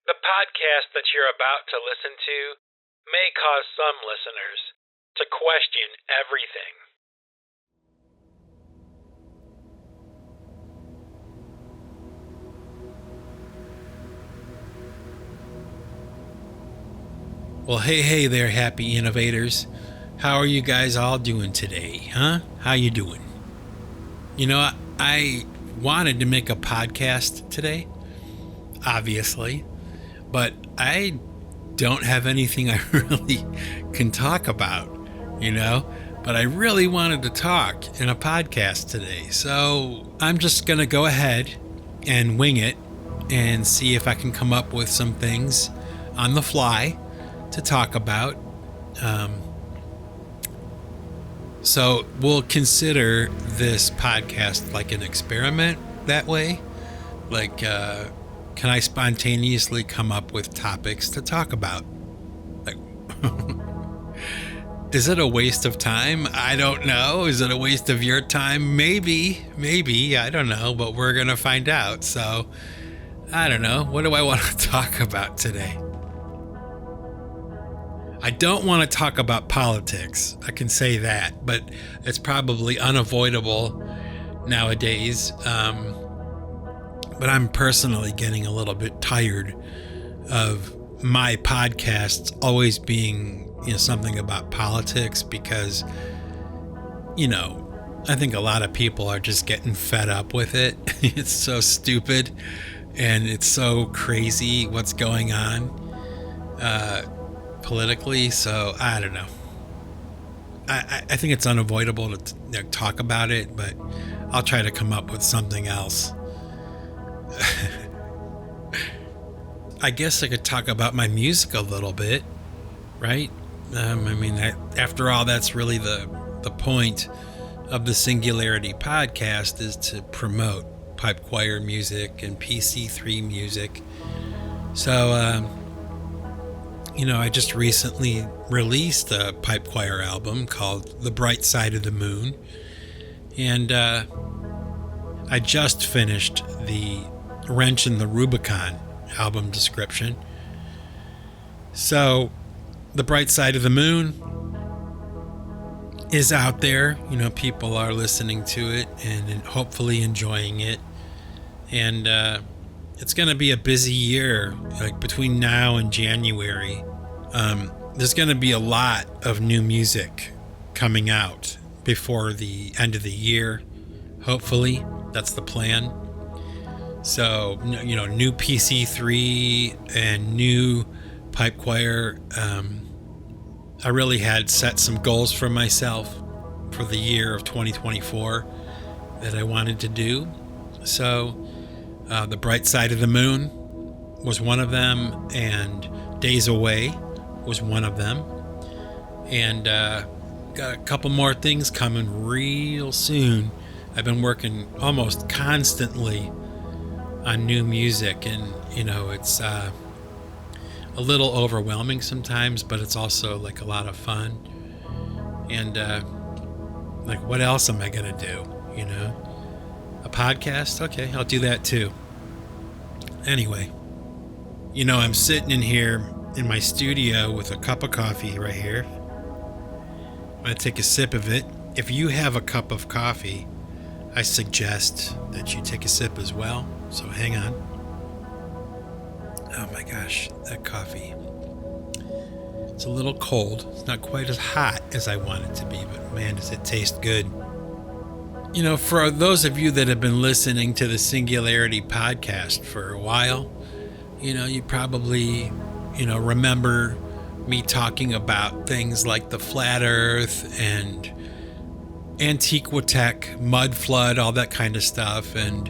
The podcast that you're about to listen to may cause some listeners to question everything. Well, hey there, happy innovators. How are you guys all doing today, huh? How you doing? You know, I wanted to make a podcast today, obviously, but I don't have anything I really can talk about, but I really wanted to talk in a podcast today. So I'm just going to go ahead and wing it and see if I can come up with some things on the fly to talk about. So we'll consider this podcast like an experiment that way. Like, can I spontaneously come up with topics to talk about? Like, is it a waste of time? I don't know. Is it a waste of your time? Maybe, I don't know, but we're going to find out. So, I don't know. What do I want to talk about today? I don't want to talk about politics. I can say that, but it's probably unavoidable nowadays. But I'm personally getting a little bit tired of my podcasts always being, something about politics because, I think a lot of people are just getting fed up with it. It's so stupid and it's so crazy what's going on politically. So I don't know. I think it's unavoidable to talk about it, but I'll try to come up with something else. I guess I could talk about my music a little bit, right? After all, that's really the point of the Singularity Podcast, is to promote pipe choir music and PC3 music. So, I just recently released a pipe choir album called The Bright Side of the Moon. And I just finished the Wrench in the Rubicon album description. So, The Bright Side of the Moon is out there. People are listening to it and hopefully enjoying it. And it's going to be a busy year, like between now and January. There's going to be a lot of new music coming out before the end of the year. Hopefully, that's the plan. So, new PC3 and new pipe choir. I really had set some goals for myself for the year of 2024 that I wanted to do. So, The Bright Side of the Moon was one of them, and Days Away was one of them. And got a couple more things coming real soon. I've been working almost constantly on new music, and it's a little overwhelming sometimes, but it's also like a lot of fun. And like, what else am I gonna do? A podcast? Okay, I'll do that too. Anyway, I'm sitting in here in my studio with a cup of coffee right here. I'm gonna take a sip of it. If you have a cup of coffee, I suggest that you take a sip as well. So hang on. Oh my gosh, that coffee. It's a little cold. It's not quite as hot as I want it to be, but man, does it taste good. For those of you that have been listening to the Singularity Podcast for a while, you probably, remember me talking about things like the flat earth and Antiquitech, mud flood, all that kind of stuff. And,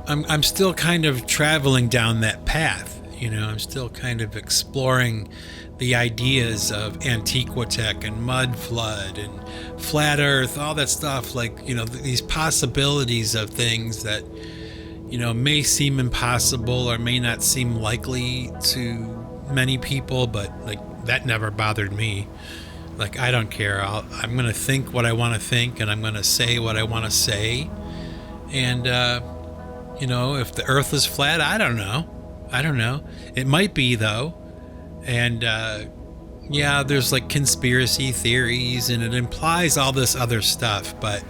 I'm still kind of traveling down that path. I'm still kind of exploring the ideas of Antiquitech and mud flood and flat earth, all that stuff, like, these possibilities of things that, may seem impossible or may not seem likely to many people, but like that never bothered me. Like, I don't care. I'm going to think what I want to think, and I'm going to say what I want to say. And, if the earth is flat, I don't know. It might be, though. And yeah, there's like conspiracy theories, and it implies all this other stuff, but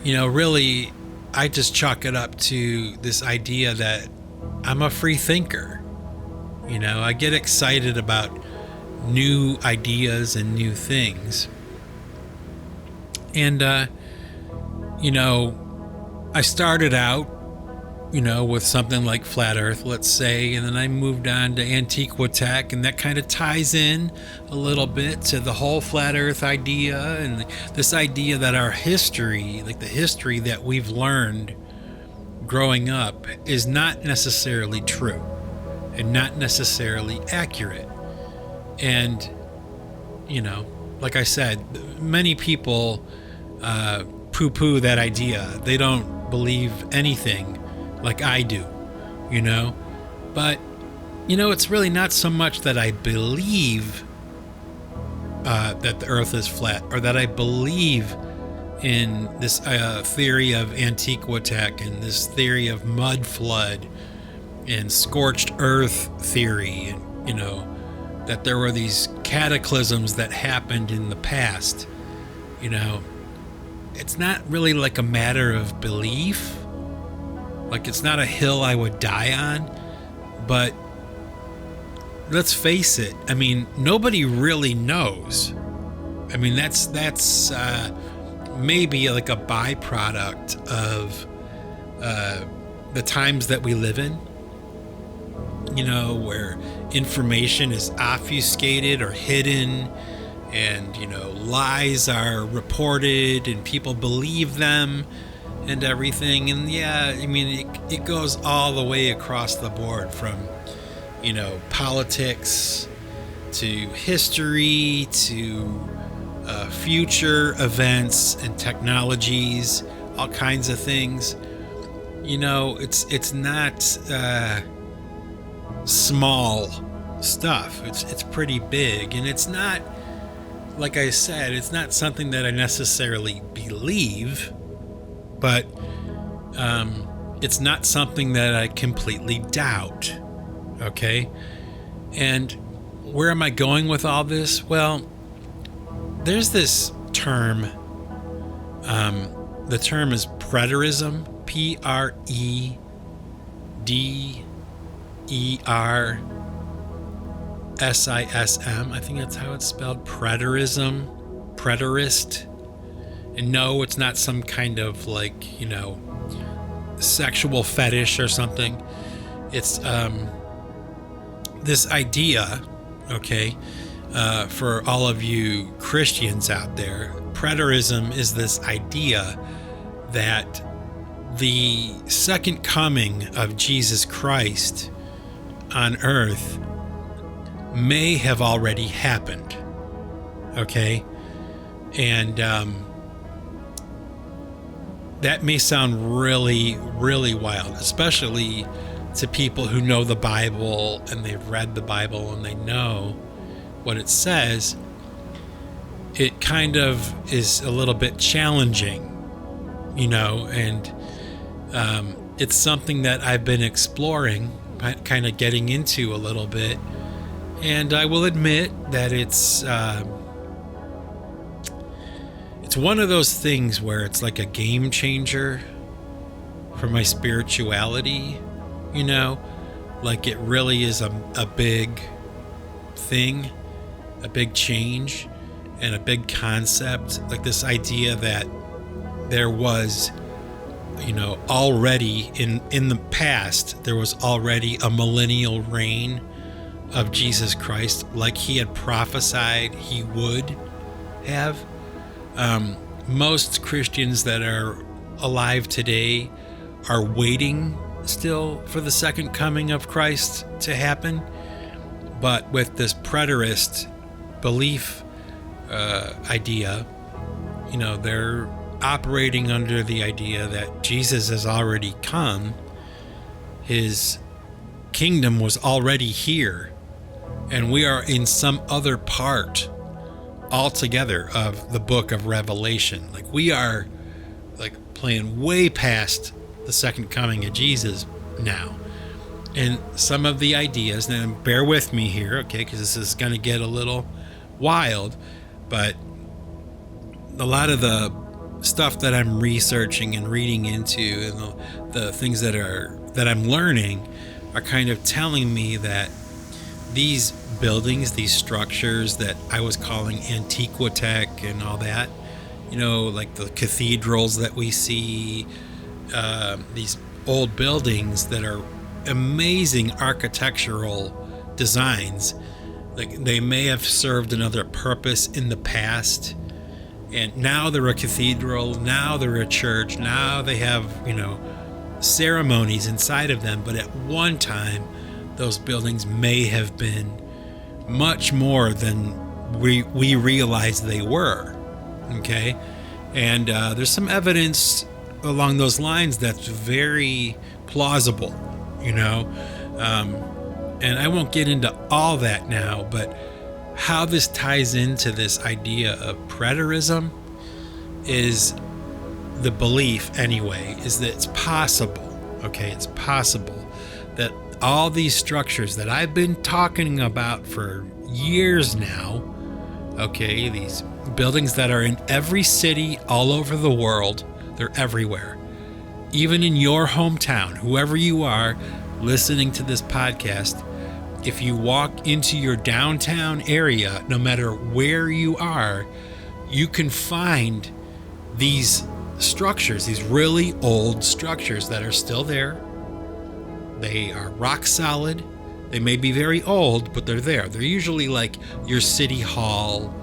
really, I just chalk it up to this idea that I'm a free thinker. I get excited about new ideas and new things. And, I started out, with something like Flat Earth, let's say, and then I moved on to Antiquotech, and that kind of ties in a little bit to the whole Flat Earth idea, and this idea that our history, like the history that we've learned growing up, is not necessarily true and not necessarily accurate. And, like I said, many people poo-poo that idea. They don't believe anything like I do, but it's really not so much that I believe that the earth is flat, or that I believe in this theory of Antiquotech and this theory of mud flood and scorched earth theory, and that there were these cataclysms that happened in the past. It's not really like a matter of belief. Like, it's not a hill I would die on, but let's face it. I mean, nobody really knows. I mean, that's maybe like a byproduct of the times that we live in, where information is obfuscated or hidden, and, lies are reported and people believe them and everything. And yeah, I mean, it goes all the way across the board, from, politics to history to future events and technologies, all kinds of things. It's not small stuff. It's pretty big, and it's not, like I said, it's not something that I necessarily believe, but it's not something that I completely doubt. Okay? And where am I going with all this? Well, there's this term. The term is preterism. Preterism. I think that's how it's spelled. Preterism. Preterist. And no, it's not some kind of sexual fetish or something. It's this idea, okay, for all of you Christians out there. Preterism is this idea that the second coming of Jesus Christ on earth may have already happened, okay? And that may sound really, really wild, especially to people who know the Bible and they've read the Bible and they know what it says. It kind of is a little bit challenging, and it's something that I've been exploring, kind of getting into a little bit. And I will admit that it's one of those things where it's like a game changer for my spirituality, like it really is a big thing, a big change, and a big concept. Like this idea that there was, already in the past, there was already a millennial reign of Jesus Christ, like he had prophesied he would have. Most Christians that are alive today are waiting still for the second coming of Christ to happen. But with this preterist belief idea, they're operating under the idea that Jesus has already come. His kingdom was already here, and we are in some other part altogether of the book of Revelation. Like we are like playing way past the second coming of Jesus now. And some of the ideas, and bear with me here, okay, because this is going to get a little wild, but a lot of the stuff that I'm researching and reading into, and the things that I'm learning, are kind of telling me that these buildings, these structures that I was calling antiquitech and all that, like the cathedrals that we see, these old buildings that are amazing architectural designs, like they may have served another purpose in the past, and now they're a cathedral, now they're a church, now they have ceremonies inside of them, but at one time those buildings may have been much more than we realized they were. Okay, and there's some evidence along those lines that's very plausible, and I won't get into all that now, but how this ties into this idea of preterism is the belief, anyway, is that it's possible, okay, it's possible that all these structures that I've been talking about for years now, okay, these buildings that are in every city all over the world, they're everywhere. Even in your hometown, whoever you are listening to this podcast, if you walk into your downtown area, no matter where you are, you can find these structures, these really old structures that are still there. They are rock solid. They may be very old, but they're there. They're usually like your city hall,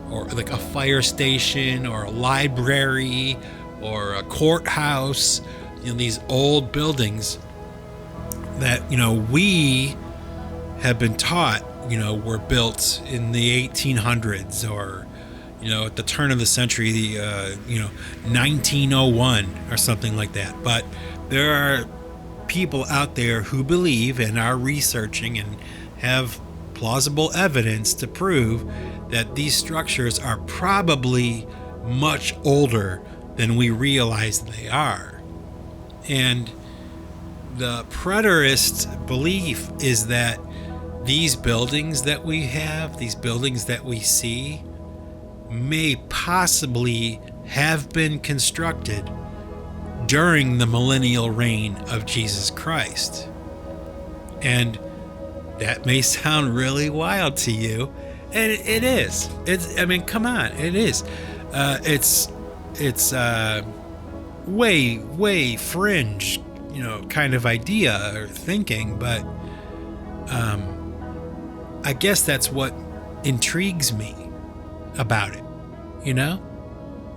or like a fire station, or a library, or a courthouse. These old buildings that we have been taught were built in the 1800s, or at the turn of the century, 1901 or something like that. But there are people out there who believe and are researching and have plausible evidence to prove that these structures are probably much older than we realize they are. And the preterist belief is that these buildings that we have, these buildings that we see, may possibly have been constructed during the millennial reign of Jesus Christ. And that may sound really wild to you, and it is. Come on, it is. It's way fringe, kind of idea or thinking, but I guess that's what intrigues me about it,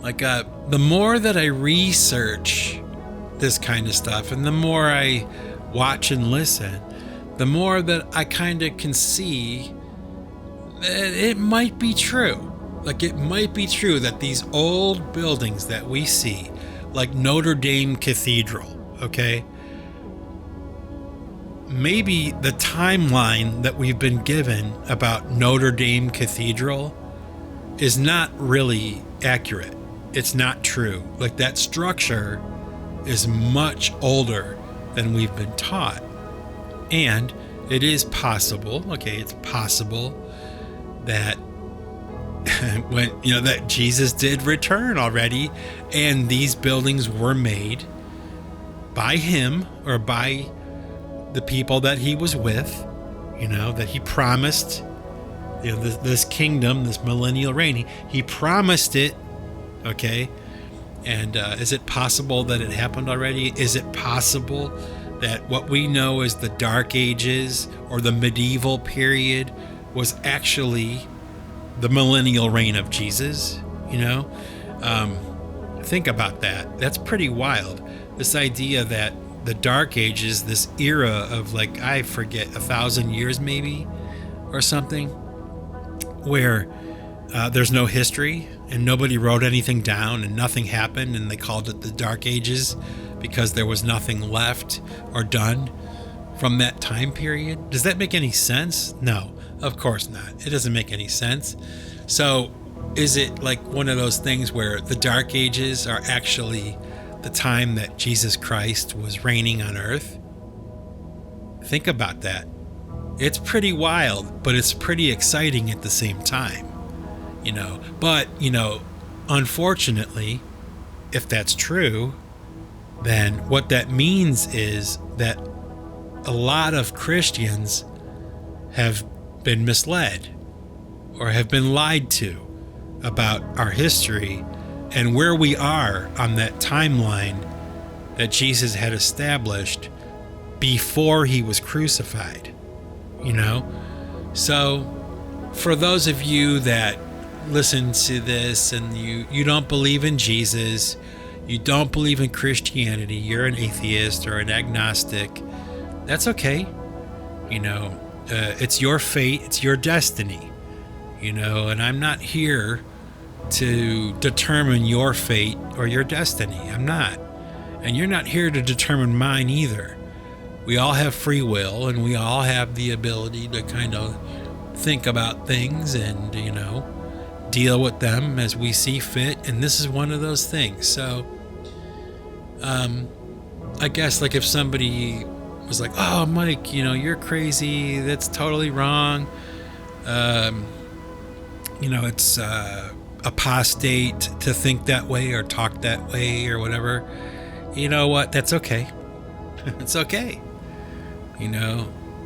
like the more that I research this kind of stuff, and the more I watch and listen, the more that I kind of can see that it might be true. Like, it might be true that these old buildings that we see, like Notre Dame Cathedral, okay, maybe the timeline that we've been given about Notre Dame Cathedral is not really accurate. It's not true. Like, that structure is much older than we've been taught. And it is possible, okay, it's possible that when that Jesus did return already, and these buildings were made by him or by the people that he was with, that he promised, this kingdom, this millennial reign, he promised it, okay? And is it possible that it happened already? Is it possible that what we know as the Dark Ages or the medieval period was actually the millennial reign of Jesus? Think about that. That's pretty wild. This idea that the Dark Ages, this era of, like, I forget, 1,000 years maybe or something, where there's no history and nobody wrote anything down and nothing happened, and they called it the Dark Ages because there was nothing left or done from that time period. Does that make any sense? No, of course not. It doesn't make any sense. So is it like one of those things where the Dark Ages are actually the time that Jesus Christ was reigning on earth. Think about that. It's pretty wild, but it's pretty exciting at the same time, But, unfortunately, if that's true, then what that means is that a lot of Christians have been misled or have been lied to about our history and where we are on that timeline that Jesus had established before he was crucified, So for those of you that listen to this and you don't believe in Jesus, you don't believe in Christianity, you're an atheist or an agnostic, that's okay. It's your fate, it's your destiny, and I'm not here to determine your fate or your destiny. I'm not. And you're not here to determine mine either. We all have free will, and we all have the ability to kind of think about things and, deal with them as we see fit. And this is one of those things. So, I guess like if somebody was like, oh, Mike, you're crazy. That's totally wrong. It's apostate to think that way or talk that way or whatever. You know what? That's okay. It's okay.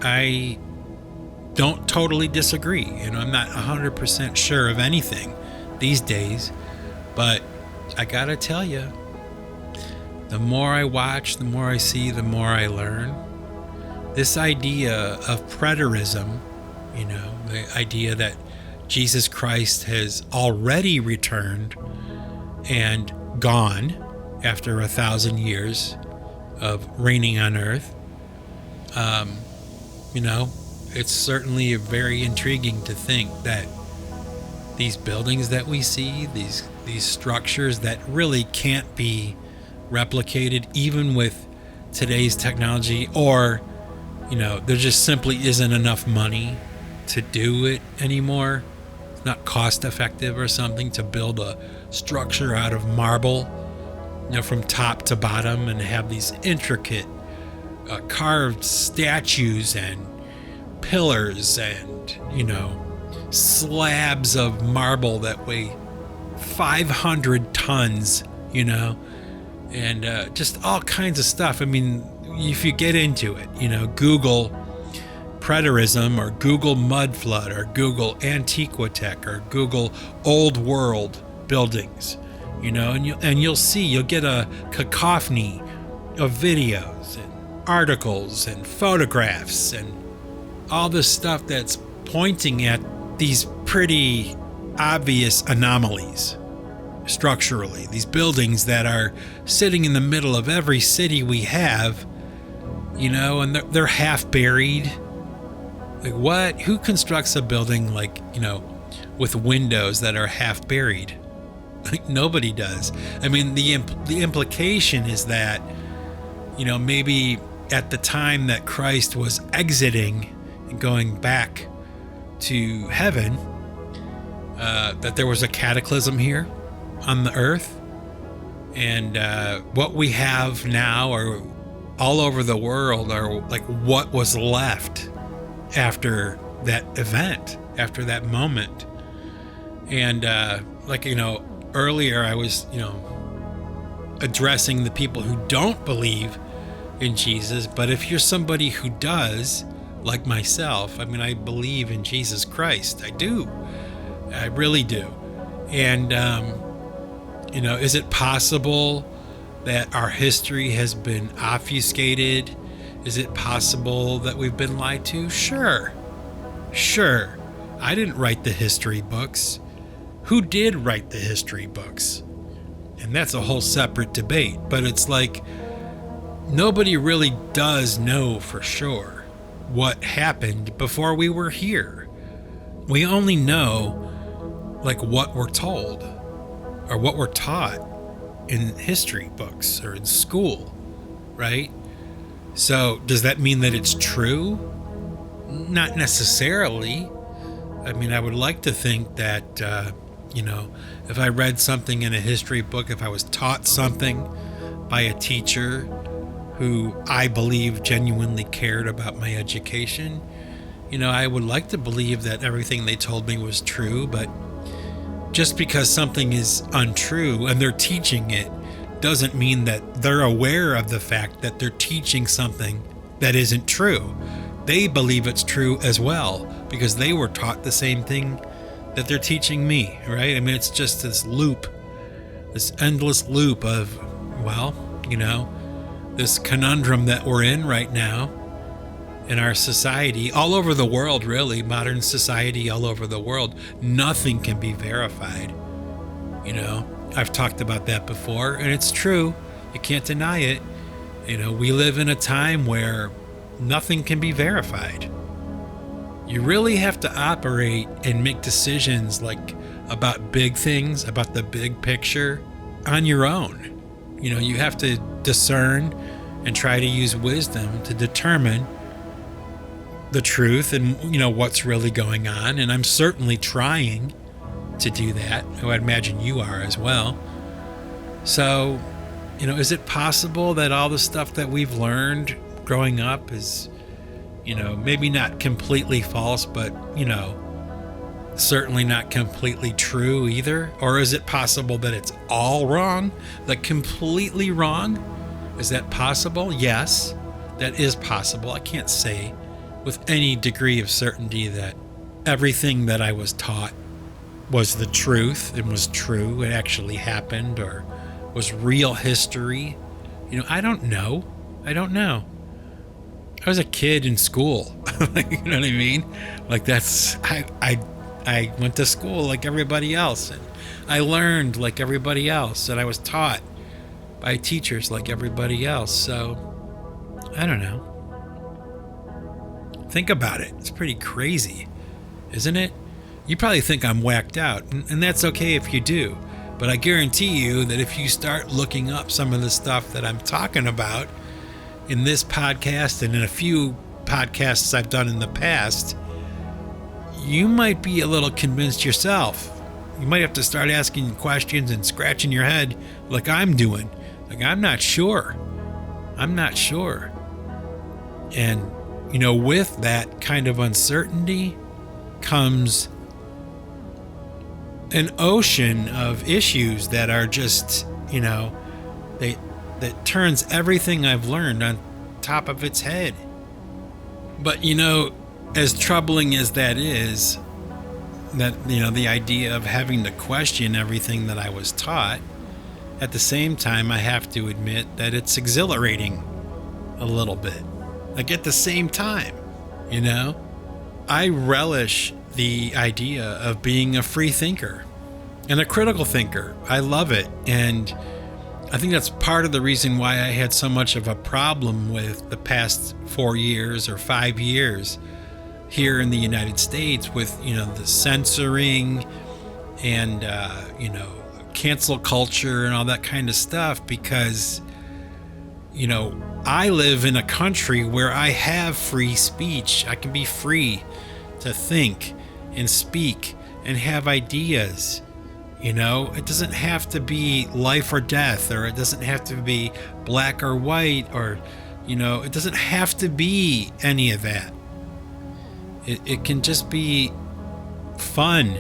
I don't totally disagree. I'm not 100% sure of anything these days, but I gotta tell you, the more I watch, the more I see, the more I learn. This idea of preterism, the idea that Jesus Christ has already returned and gone after 1,000 years of reigning on earth, it's certainly very intriguing to think that these buildings that we see, these structures that really can't be replicated even with today's technology, or there just simply isn't enough money to do it anymore. It's not cost effective or something to build a structure out of marble, from top to bottom, and have these intricate carved statues and pillars and slabs of marble that weigh 500 tons, and just all kinds of stuff. I mean, if you get into it, Google preterism or Google mud flood or Google Antiquitech or Google old world buildings, and you'll see, you'll get a cacophony of videos and articles and photographs and all this stuff that's pointing at these pretty obvious anomalies structurally. These buildings that are sitting in the middle of every city we have, and they're half buried. Like what? Who constructs a building with windows that are half buried? Like nobody does. I mean, the implication is that, maybe at the time that Christ was exiting and going back to heaven, that there was a cataclysm here on the earth, and what we have now or all over the world are like what was left after that event, after that moment. And earlier I was addressing the people who don't believe in Jesus, but if you're somebody who does, like myself, I mean, I believe in Jesus Christ. I do. I really do. And is it possible that our history has been obfuscated? Is it possible that we've been lied to? Sure. I didn't write the history books. Who did write the history books? And that's a whole separate debate. But it's like nobody really does know for sure what happened before we were here. We only know what we're told or what we're taught in history books or in school, right? So does that mean that it's true? Not necessarily. I mean, I would like to think that, if I read something in a history book, if I was taught something by a teacher who I believe genuinely cared about my education. I would like to believe that everything they told me was true, but just because something is untrue and they're teaching it doesn't mean that they're aware of the fact that they're teaching something that isn't true. They believe it's true as well because they were taught the same thing that they're teaching me, right? I mean, it's just this loop, this endless loop of, this conundrum that we're in right now in our society, all over the world, really, modern society all over the world. Nothing can be verified. I've talked about that before, and it's true. You can't deny it. We live in a time where nothing can be verified. You really have to operate and make decisions about big things, about the big picture on your own. You have to discern and try to use wisdom to determine the truth and, what's really going on. And I'm certainly trying to do that. I would imagine you are as well. So, is it possible that all the stuff that we've learned growing up is, maybe not completely false, but, certainly not completely true either? Or is it possible that it's all wrong, completely wrong? Is that possible? Yes, that is possible. I can't say with any degree of certainty that everything that I was taught was the truth and was true, it actually happened, or was real history. I don't know. I was a kid in school. You know what I mean? I went to school like everybody else, and I learned like everybody else, and I was taught by teachers like everybody else. So I don't know. Think about it. It's pretty crazy, isn't it? You probably think I'm whacked out, and that's okay if you do. But I guarantee you that if you start looking up some of the stuff that I'm talking about in this podcast and in a few podcasts I've done in the past, you might be a little convinced yourself. You might have to start asking questions and scratching your head like I'm doing. I'm not sure. And, with that kind of uncertainty comes an ocean of issues that are just, that turns everything I've learned on top of its head. But, as troubling as that is, that, the idea of having to question everything that I was taught, at the same time, I have to admit that it's exhilarating a little bit. At the same time, I relish the idea of being a free thinker and a critical thinker. I love it. And I think that's part of the reason why I had so much of a problem with the past 4 years or 5 years here in the United States with, the censoring and, cancel culture and all that kind of stuff, because, I live in a country where I have free speech. I can be free to think and speak and have ideas. It doesn't have to be life or death, or it doesn't have to be black or white, or, it doesn't have to be any of that. It can just be fun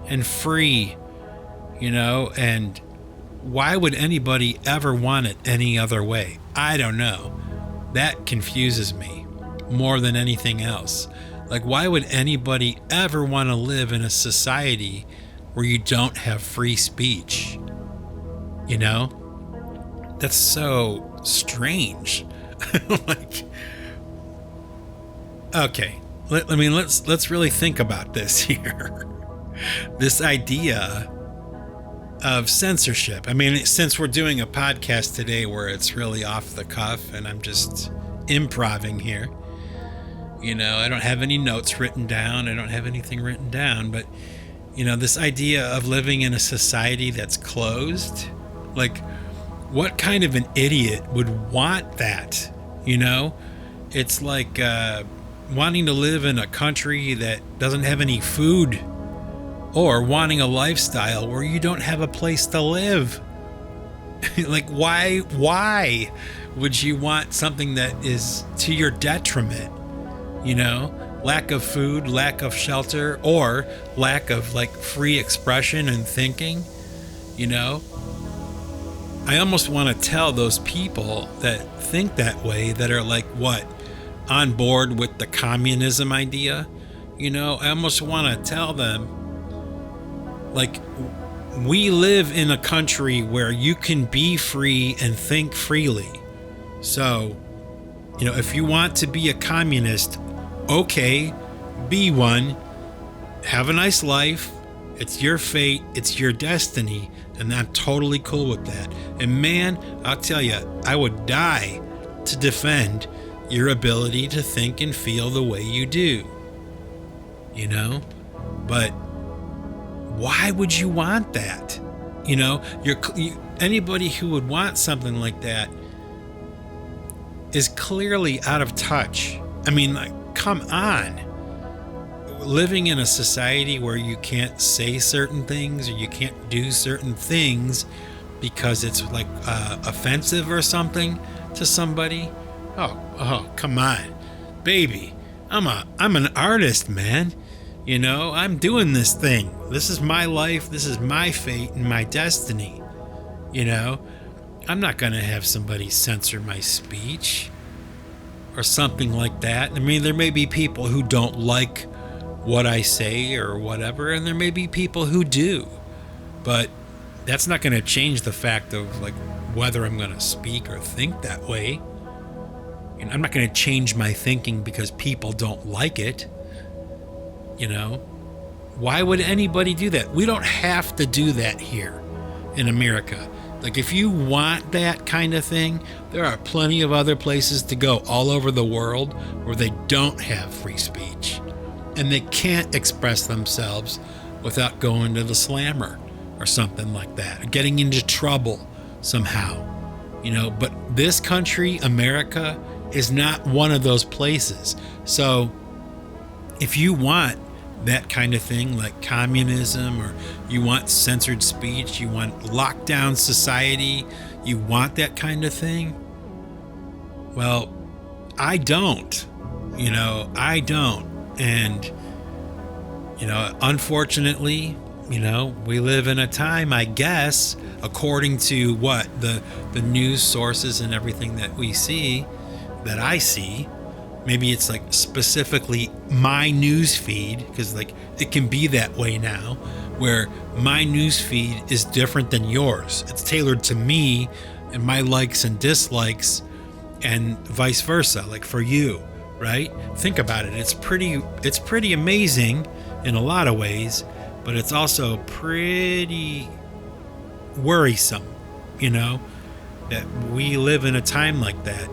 and free, and why would anybody ever want it any other way? I don't know. That confuses me more than anything else. Why would anybody ever want to live in a society where you don't have free speech? That's so strange. Okay. Let's really think about this here. This idea of censorship. Since we're doing a podcast today where it's really off the cuff and I'm just improvising here, I don't have any notes written down. I don't have anything written down, but this idea of living in a society that's closed, what kind of an idiot would want that? It's like wanting to live in a country that doesn't have any food, or wanting a lifestyle where you don't have a place to live. Like, why would you want something that is to your detriment? You know, lack of food, lack of shelter, or lack of like free expression and thinking, you know? I almost want to tell those people that think that way, that are like, what, on board with the communism idea, you know? I almost want to tell them, like, we live in a country where you can be free and think freely. So, you know, if you want to be a communist, okay, be one. Have a nice life. It's your fate. It's your destiny. And I'm totally cool with that. And man, I'll tell you, I would die to defend your ability to think and feel the way you do. You know? But why would you want that? You know, anybody who would want something like that is clearly out of touch. I mean, like, come on. Living in a society where you can't say certain things or you can't do certain things because it's like offensive or something to somebody. Oh, come on, baby. I'm an artist, man. You know, I'm doing this thing. This is my life. This is my fate and my destiny. You know, I'm not going to have somebody censor my speech or something like that. I mean, there may be people who don't like what I say or whatever, and there may be people who do, but that's not going to change the fact of like whether I'm going to speak or think that way. You know, I'm not going to change my thinking because people don't like it. You know, why would anybody do that? We don't have to do that here in America. Like, if you want that kind of thing, there are plenty of other places to go all over the world where they don't have free speech and they can't express themselves without going to the slammer or something like that, or getting into trouble somehow, you know. But this country, America, is not one of those places. So if you want that kind of thing, like communism, or you want censored speech, you want lockdown society, you want that kind of thing, well, I don't. You know, I don't. And, you know, unfortunately, you know, we live in a time, I guess, according to what the news sources and everything that we see, that I see. Maybe it's like specifically my news feed, because like it can be that way now, where my news feed is different than yours. It's tailored to me and my likes and dislikes, and vice versa, like for you, right? Think about it. It's pretty amazing in a lot of ways, but it's also pretty worrisome, you know, that we live in a time like that.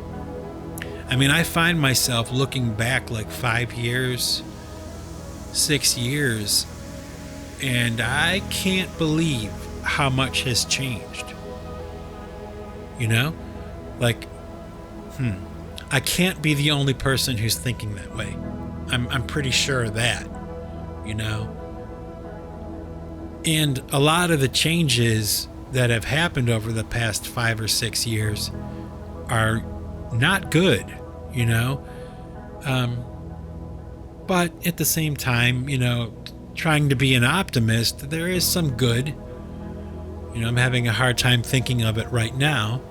I mean, I find myself looking back like 5 years, 6 years, and I can't believe how much has changed. You know? Like, I can't be the only person who's thinking that way. I'm pretty sure of that, you know? And a lot of the changes that have happened over the past 5 or 6 years are not good, you know? But at the same time, you know, trying to be an optimist, there is some good. You know, I'm having a hard time thinking of it right now,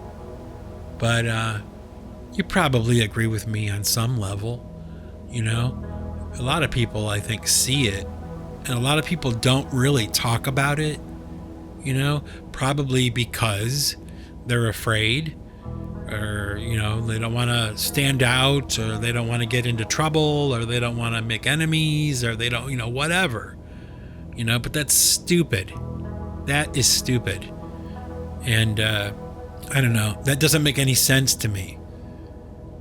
but you probably agree with me on some level. You know, a lot of people, I think, see it, and a lot of people don't really talk about it, you know, probably because they're afraid, or, you know, they don't want to stand out, or they don't want to get into trouble, or they don't want to make enemies, or they don't, you know, whatever, you know. But that's stupid. That is stupid. And I don't know, that doesn't make any sense to me.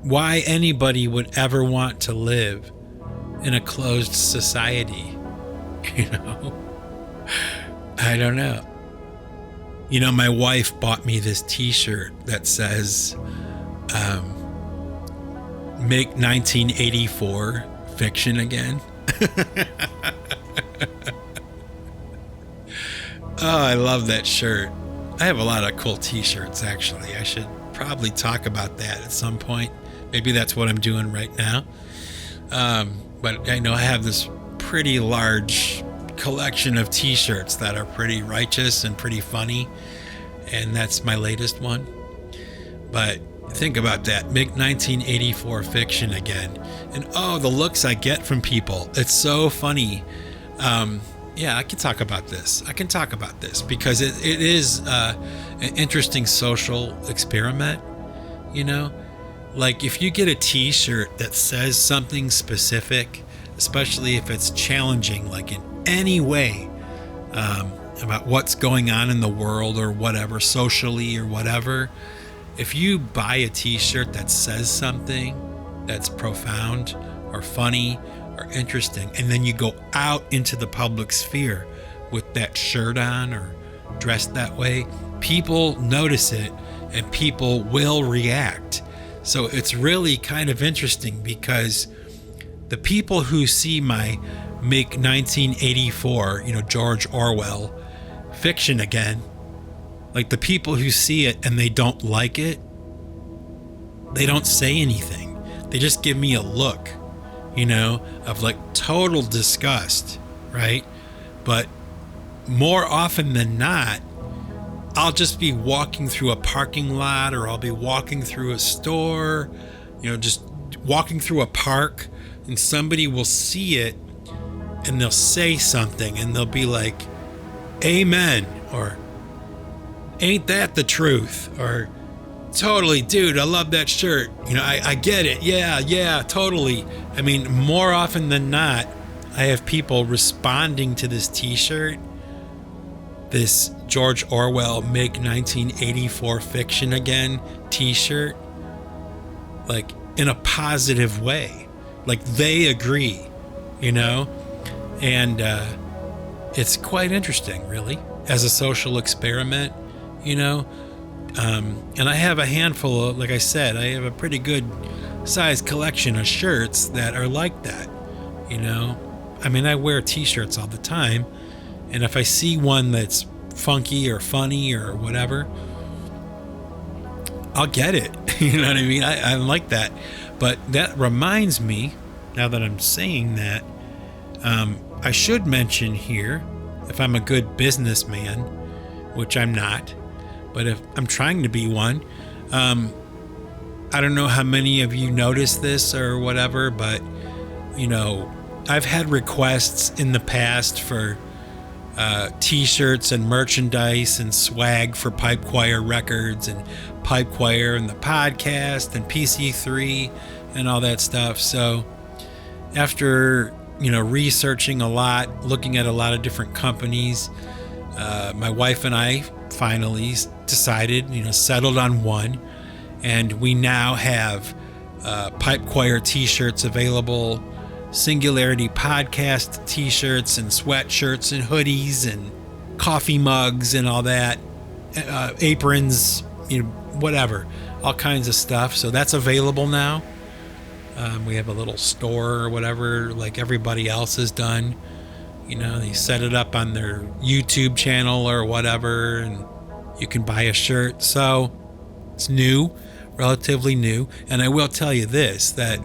Why anybody would ever want to live in a closed society, you know? I don't know. You know, my wife bought me this t-shirt that says, make 1984 fiction again. Oh, I love that shirt. I have a lot of cool t-shirts, actually. I should probably talk about that at some point. Maybe that's what I'm doing right now. But I know I have this pretty large collection of t-shirts that are pretty righteous and pretty funny. And that's my latest one. But think about that. Make 1984 fiction again. And the looks I get from people. It's so funny. Yeah, I can talk about this. Because it is an interesting social experiment, you know? Like, if you get a t-shirt that says something specific, especially if it's challenging, like in any way, about what's going on in the world or whatever, socially or whatever, if you buy a t-shirt that says something that's profound or funny or interesting, and then you go out into the public sphere with that shirt on or dressed that way, people notice it and people will react. So it's really kind of interesting, because the people who see my Make 1984, George Orwell fiction again, like the people who see it and they don't like it, they don't say anything. They just give me a look, of like total disgust, right? But more often than not, I'll just be walking through a parking lot, or I'll be walking through a store, just walking through a park, and somebody will see it and they'll say something and they'll be like, "Amen," or "Ain't that the truth?" or "Totally, dude, I love that shirt. I get it. Yeah, totally." I mean, more often than not, I have people responding to this t-shirt, this George Orwell Make 1984 fiction again t-shirt, like in a positive way. Like they agree, and it's quite interesting, really, as a social experiment, and I have a handful of, like I said, I have a pretty good sized collection of shirts that are like that, I mean, I wear t-shirts all the time, and if I see one that's funky or funny or whatever, I'll get it. You know what I mean? I like that. But that reminds me, now that I'm saying that, I should mention here, if I'm a good businessman, which I'm not, but if I'm trying to be one, I don't know how many of you noticed this or whatever, but, I've had requests in the past for t-shirts and merchandise and swag for Pipe Choir Records and Pipe Choir and the podcast and PC3 and all that stuff. So after, researching a lot, looking at a lot of different companies, my wife and I finally decided, settled on one, and we now have Pipe Choir t-shirts available, Singularity Podcast t-shirts and sweatshirts and hoodies and coffee mugs and all that, aprons, whatever, all kinds of stuff. So that's available now. We have a little store or whatever, like everybody else has done. They set it up on their YouTube channel or whatever, and you can buy a shirt. So it's new, relatively new. And I will tell you this, that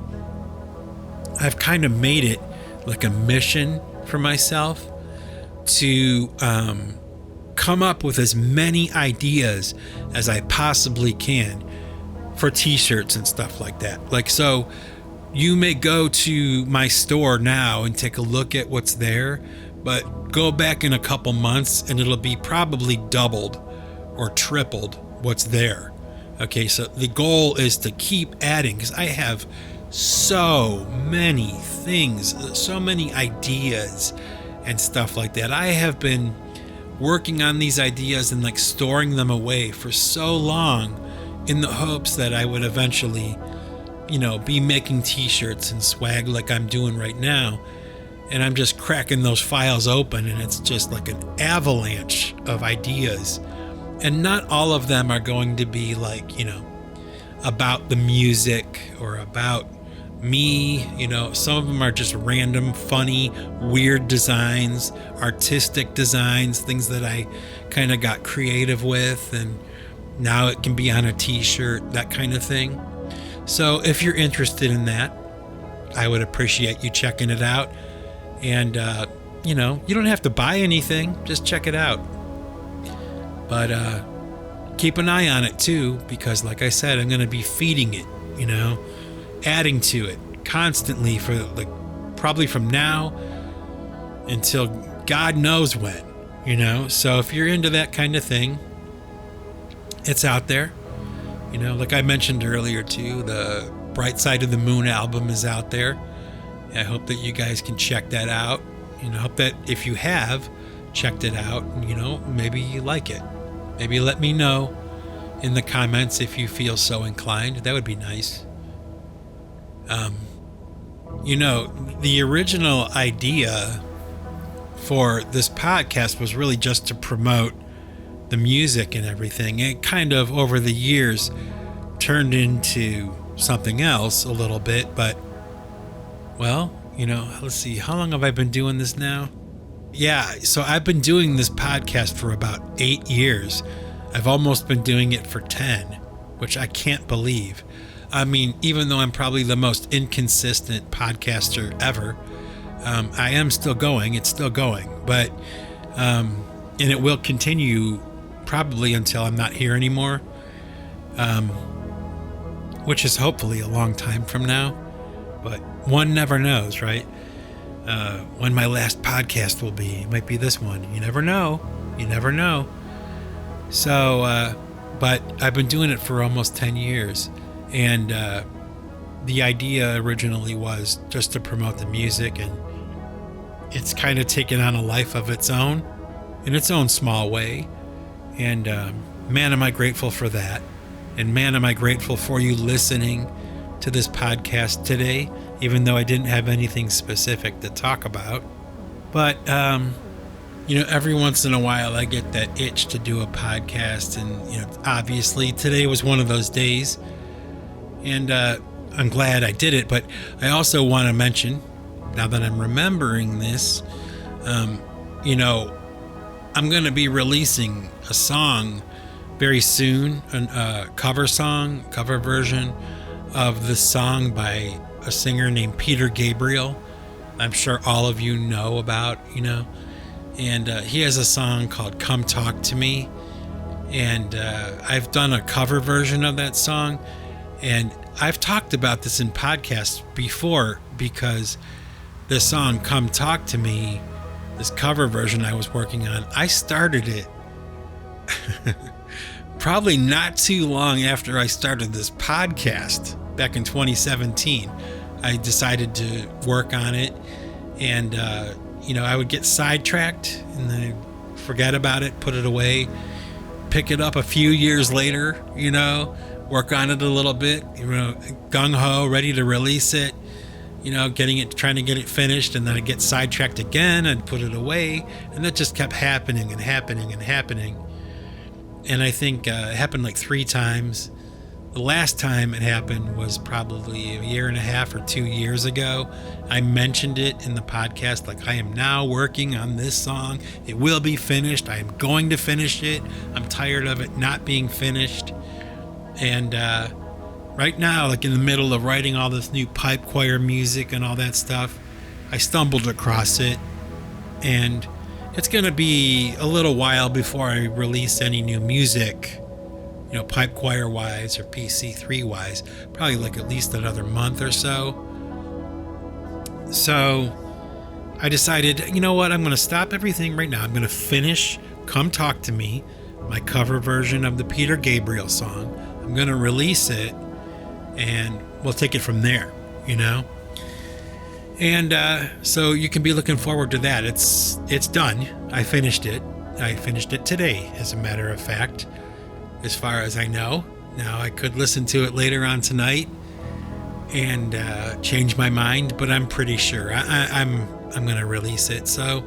I've kind of made it like a mission for myself to come up with as many ideas as I possibly can for t-shirts and stuff like that. Like, so you may go to my store now and take a look at what's there, but go back in a couple months and it'll be probably doubled or tripled what's there. Okay, so the goal is to keep adding, because I have so many things, so many ideas and stuff like that. I have been working on these ideas and like storing them away for so long in the hopes that I would eventually, be making t-shirts and swag like I'm doing right now. And I'm just cracking those files open, and it's just like an avalanche of ideas. And not all of them are going to be like, about the music or about me. Some of them are just random, funny, weird designs, artistic designs, things that I kind of got creative with, and now it can be on a t-shirt, that kind of thing. So if you're interested in that, I would appreciate you checking it out. And, you don't have to buy anything, just check it out. But keep an eye on it too, because like I said, I'm going to be feeding it, adding to it constantly for probably from now until God knows when, So if you're into that kind of thing, it's out there. Like I mentioned earlier too, the Bright Side of the Moon album is out there. I hope that you guys can check that out. I hope that if you have checked it out, maybe you like it. Maybe let me know in the comments if you feel so inclined. That would be nice. The original idea for this podcast was really just to promote the music and everything. It kind of over the years turned into something else a little bit, but let's see, how long have I been doing this now? Yeah, so I've been doing this podcast for about 8 years. I've almost been doing it for 10, which I can't believe. I mean, even though I'm probably the most inconsistent podcaster ever, I am still going. It's still going, but and it will continue probably until I'm not here anymore, which is hopefully a long time from now, but one never knows, right? When my last podcast will be. It might be this one. You never know. So, but I've been doing it for almost 10 years, and the idea originally was just to promote the music, and it's kind of taken on a life of its own, in its own small way. And man, am I grateful for that. And man, am I grateful for you listening to this podcast today, even though I didn't have anything specific to talk about. But, every once in a while I get that itch to do a podcast. And, obviously today was one of those days. And I'm glad I did it. But I also want to mention, now that I'm remembering this, I'm going to be releasing a song very soon, a cover version of the song by a singer named Peter Gabriel. I'm sure all of you know about, and he has a song called Come Talk to Me. And I've done a cover version of that song. And I've talked about this in podcasts before, because the song Come Talk to Me, this cover version I was working on, I started it probably not too long after I started this podcast back in 2017. I decided to work on it, and I would get sidetracked and then I'd forget about it, put it away, pick it up a few years later, work on it a little bit, gung-ho, ready to release it, trying to get it finished, and then I'd get sidetracked again and put it away, and that just kept happening and happening and happening. And I think it happened like 3 times. The last time it happened was probably a year and a half or 2 years ago. I mentioned it in the podcast, like, I am now working on this song. It will be finished. I am going to finish it. I'm tired of it not being finished. And right now, like in the middle of writing all this new pipe choir music and all that stuff, I stumbled across it, and it's going to be a little while before I release any new music, pipe choir wise or PC3 wise, probably like at least another month or so. So I decided, I'm going to stop everything right now. I'm going to finish Come Talk to Me, my cover version of the Peter Gabriel song. I'm going to release it, and we'll take it from there, And so you can be looking forward to that. It's done. I finished it. I finished it today, as a matter of fact, as far as I know. Now, I could listen to it later on tonight and change my mind, but I'm pretty sure I'm going to release it. So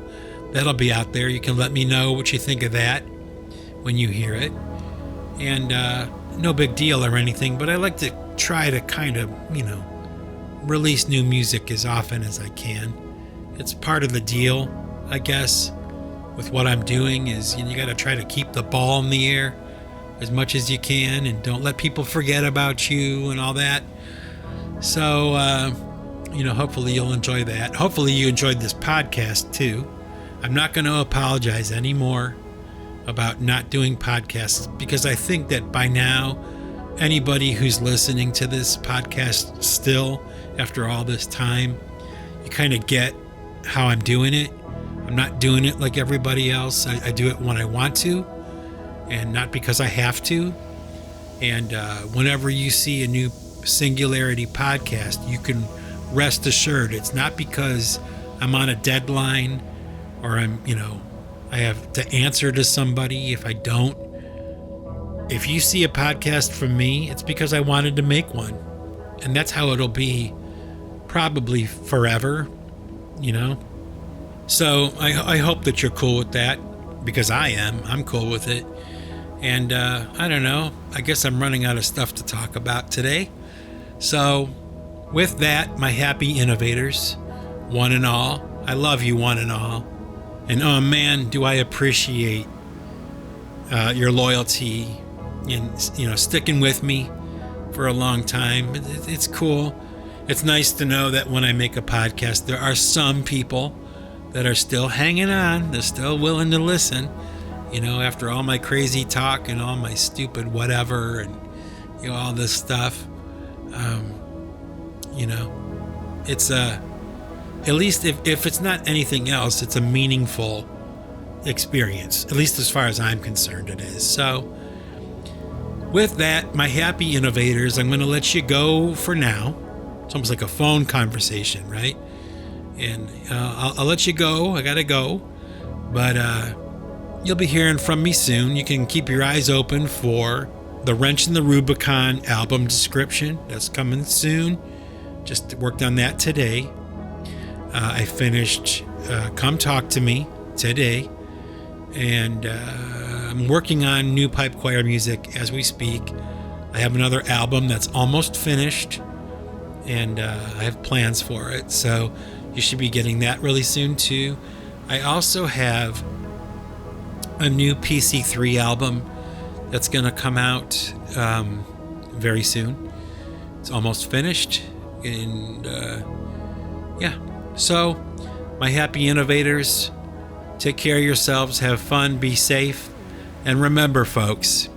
that'll be out there. You can let me know what you think of that when you hear it. And no big deal or anything, but I like to try to kind of, release new music as often as I can. It's part of the deal, I guess, with what I'm doing is you got to try to keep the ball in the air as much as you can and don't let people forget about you and all that. So, hopefully you'll enjoy that. Hopefully you enjoyed this podcast too. I'm not going to apologize anymore about not doing podcasts because I think that by now, anybody who's listening to this podcast still, after all this time, you kind of get how I'm doing it. I'm not doing it like everybody else. I do it when I want to and not because I have to. And whenever you see a new Singularity podcast, you can rest assured it's not because I'm on a deadline or I have to answer to somebody if I don't. If you see a podcast from me, it's because I wanted to make one. And that's how it'll be probably forever, So I hope that you're cool with that because I am. I'm cool with it. And I don't know. I guess I'm running out of stuff to talk about today. So with that, my happy innovators, one and all, I love you one and all. And oh man, do I appreciate your loyalty and sticking with me for a long time. It's cool. It's nice to know that when I make a podcast, there are some people that are still hanging on. They're still willing to listen, after all my crazy talk and all my stupid whatever and all this stuff. It's at least if it's not anything else, it's a meaningful experience, at least as far as I'm concerned it is. So with that, my happy innovators, I'm going to let you go for now. It's almost like a phone conversation, right? And I'll let you go. I got to go. But you'll be hearing from me soon. You can keep your eyes open for the Wrench in the Rubicon album description. That's coming soon. Just worked on that today. I finished Come Talk to Me today. And I'm working on new pipe choir music as we speak. I have another album that's almost finished. And I have plans for it. So you should be getting that really soon too. I also have a new PC3 album that's going to come out very soon. It's almost finished. And so my happy innovators, take care of yourselves, have fun, be safe. And remember, folks,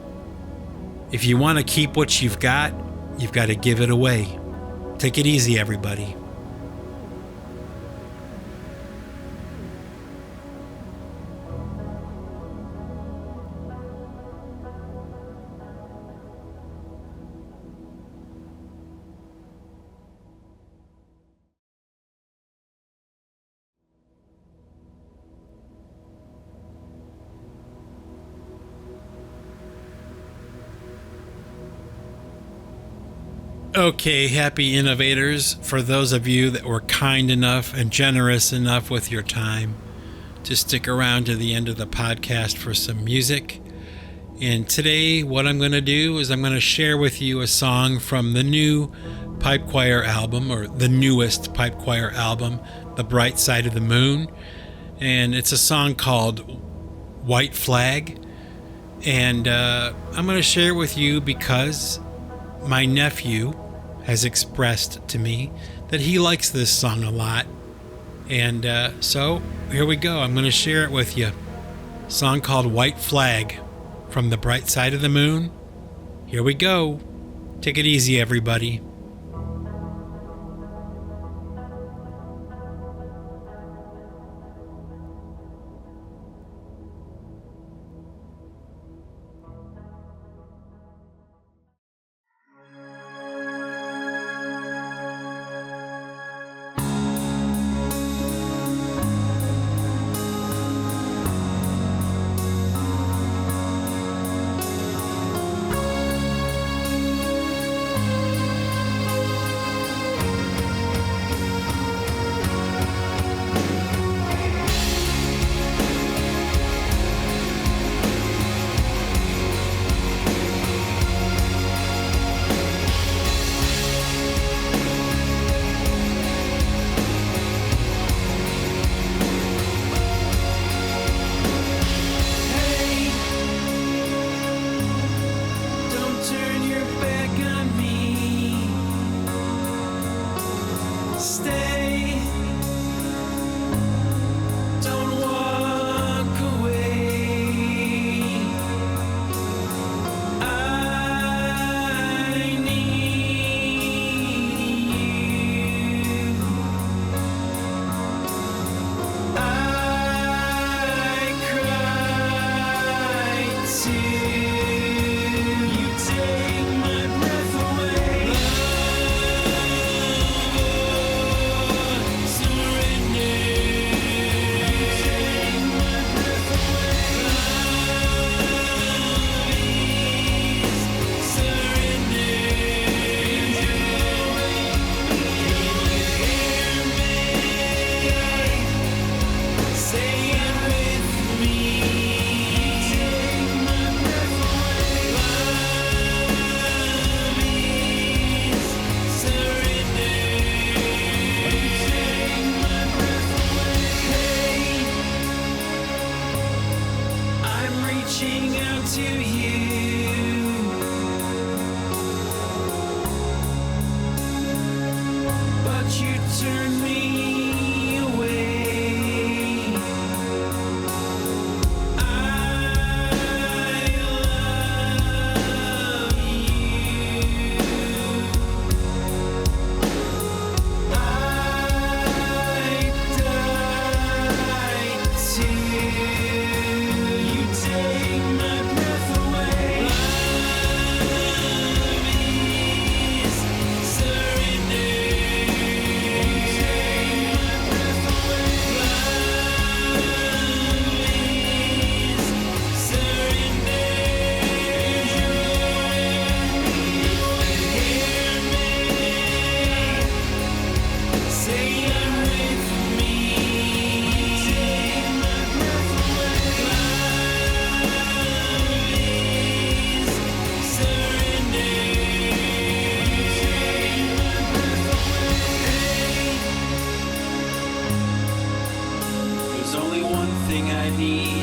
if you want to keep what you've got to give it away. Take it easy, everybody. Okay, happy innovators, for those of you that were kind enough and generous enough with your time to stick around to the end of the podcast for some music. And today what I'm going to do is I'm going to share with you a song from the new pipe choir album, or the newest pipe choir album, The Bright Side of the Moon. And it's a song called White Flag. And I'm going to share it with you because my nephew has expressed to me that he likes this song a lot. And so here we go. I'm going to share it with you. A song called White Flag from The Bright Side of the Moon. Here we go. Take it easy, everybody. turn me away. I love you. I die too. You take my breath away. Love is surrender. You take my breath away. Love is surrender. Hear me, say it with me. Take my breath away. Love is surrender. Take my breath away. There's only one thing I need.